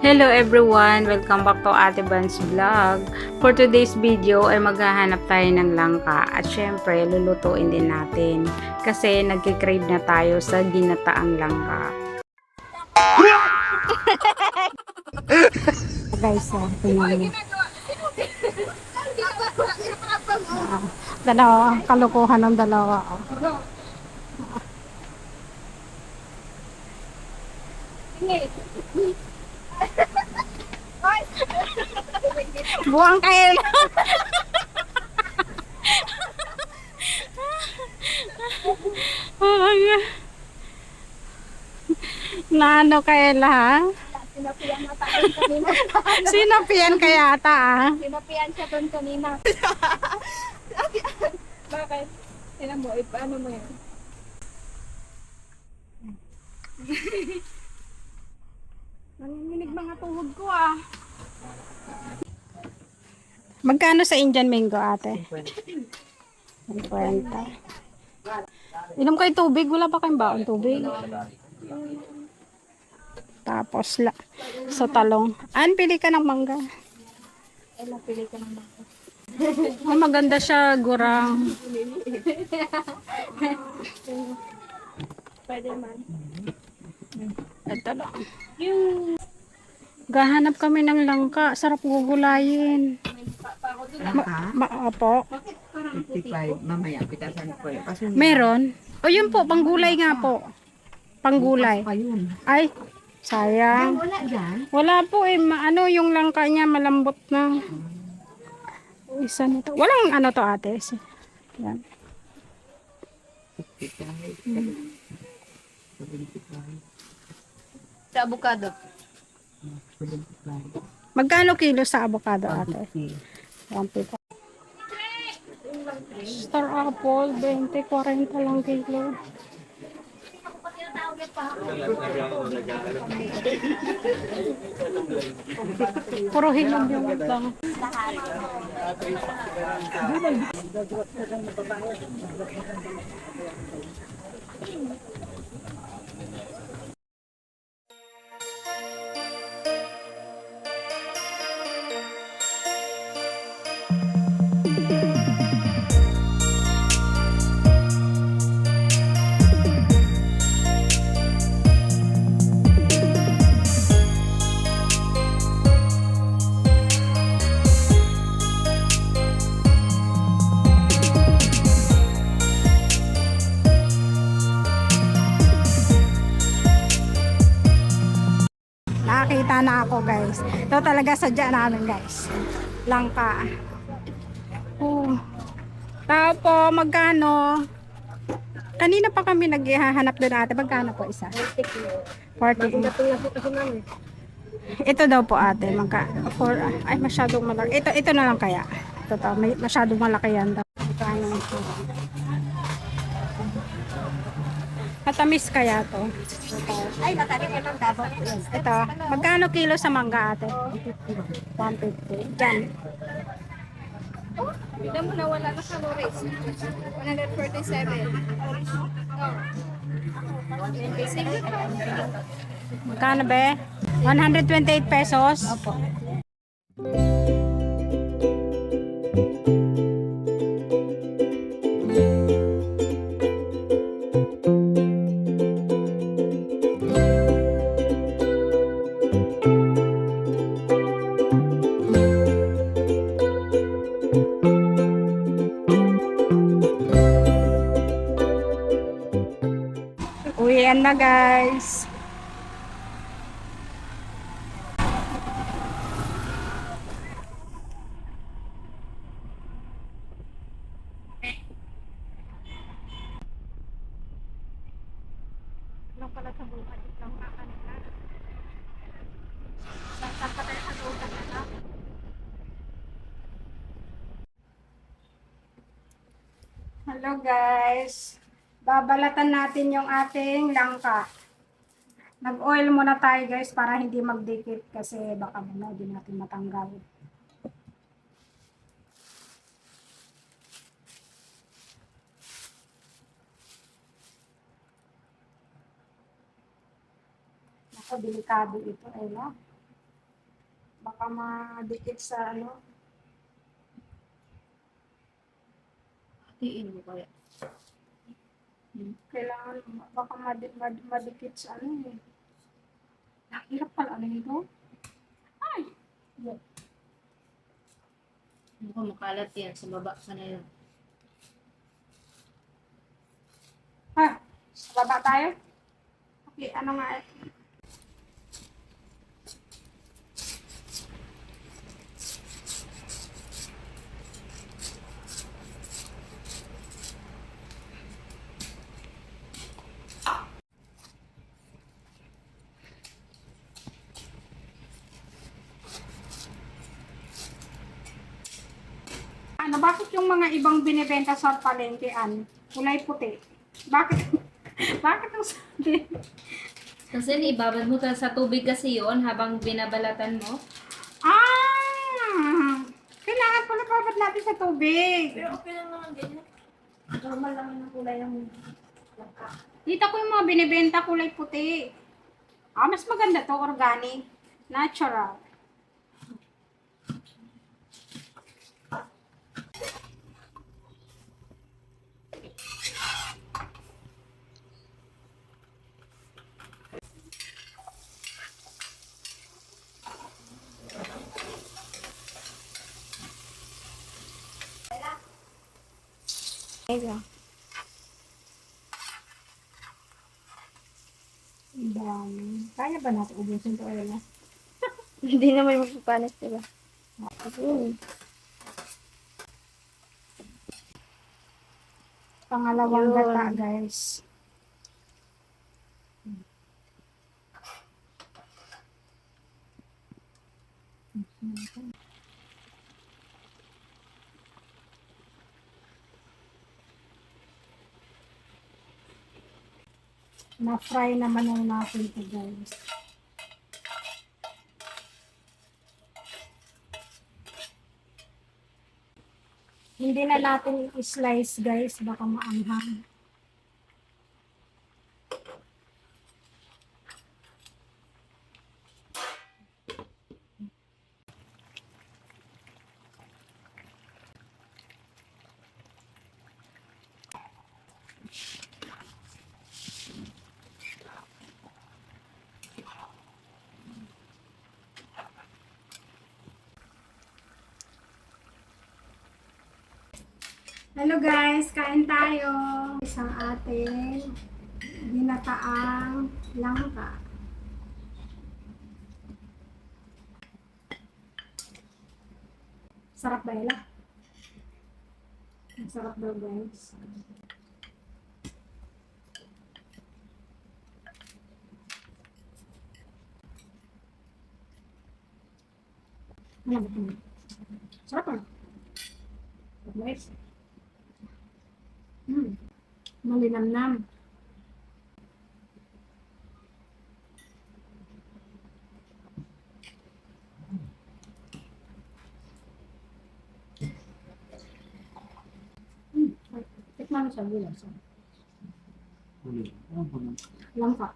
Hello everyone! Welcome back to Ate Van's Vlog. For today's video ay maghahanap tayo ng langka at syempre lulutuin din natin kasi nagkikrave na tayo sa ginataang langka. Guys, tingnan mo. Dalawa, kalokohan ng dalawa. Buwang kayo na. Naano kayo ha? Sinapian na tayo kanina. Sinapian kaya ata Sinapian siya doon kanina. Bakit? Tinan mo, paano mo yun? Nanginginig mga tuhod ko Magkano sa Indian mango ate? 50. Inom kayo tubig? Wala pa kayong baon tubig? Tapos sa talong. Pili ka ng mangga. Ay, napili ka ng bako. Maganda siya, gurang. Pwede man. Ito lang. Gahanap kami ng langka. Sarap gugulayin. Opo. 55, mamaya, pitasan ko eh. Kasi Meron? O yun po, panggulay nga po. Panggulay. pa yun. Ay, sayang. Wala dyan. Wala po eh. Ano yung langka niya, malambot na. Isa na to. Walang ano to ate. Yan. 55. Sa avocado. 75. Magkano kilo sa avocado ate? 150. Star apple, 20, 40 lang kilo. Puro hinog yung lang. Nakakita na ako guys. Ito talaga sadya namin guys. Langka. Tapo, magkano? Kanina pa kami naghahanap doon ate. Magkano po isa? 40. Ito daw po ate. Ay masyadong malaki. Ito na lang kaya. Masyadong malaki yan daw. Magkano? Matamis kaya to. Ay, matalim ito. Davao. Ito, magkano kilo sa mangga ate? 150. Diyan. Bigyan mo na wala na calories. 147. Oh. 26. Magkano be? 128 pesos? Opo. Uwian na guys. Lang pala sa buhay lang kanila. Hello guys. Babalatan natin yung ating langka. Nag-oil muna tayo guys para hindi magdikit kasi baka hindi natin matanggal. Ako, delikado ito, no? Baka madikit sa ano. Hatiin mo kaya. Kailangan baka madikit sa ano eh. Hirap pala ano ito. Ay! Mukhang makalat yan. Sa baba ka na yun. Ha? Sa baba tayo? Okay, ano nga eh. Ano, bakit yung mga ibang binibenta sa palengkean, kulay puti? Bakit? Bakit yung sabi? Kasi ibabad mo sa tubig kasi yon habang binabalatan mo. Ah! Kailangan pala babad natin sa tubig. Pero okay lang naman ganyan. Normal lang yung kulay ng langka. Dito ko yung mga binibenta kulay puti. Ah, mas maganda to, organic, natural. Ayun. Ang dami. Kaya ba natin ubusin to, Ella? Hindi naman magpapanas, diba? Pangalawang Yun. gata, guys. Na-fry naman na natin ito, guys. Hindi na natin i-slice, guys. Baka maanghang. Hello guys, kain tayo. Isang ating ginataang langka. Sarap ba Ella? Sarap daw guys. Ano ba ito? Sarap ah. Guys. Malinamnam. Tikman mo sa gula. Langka.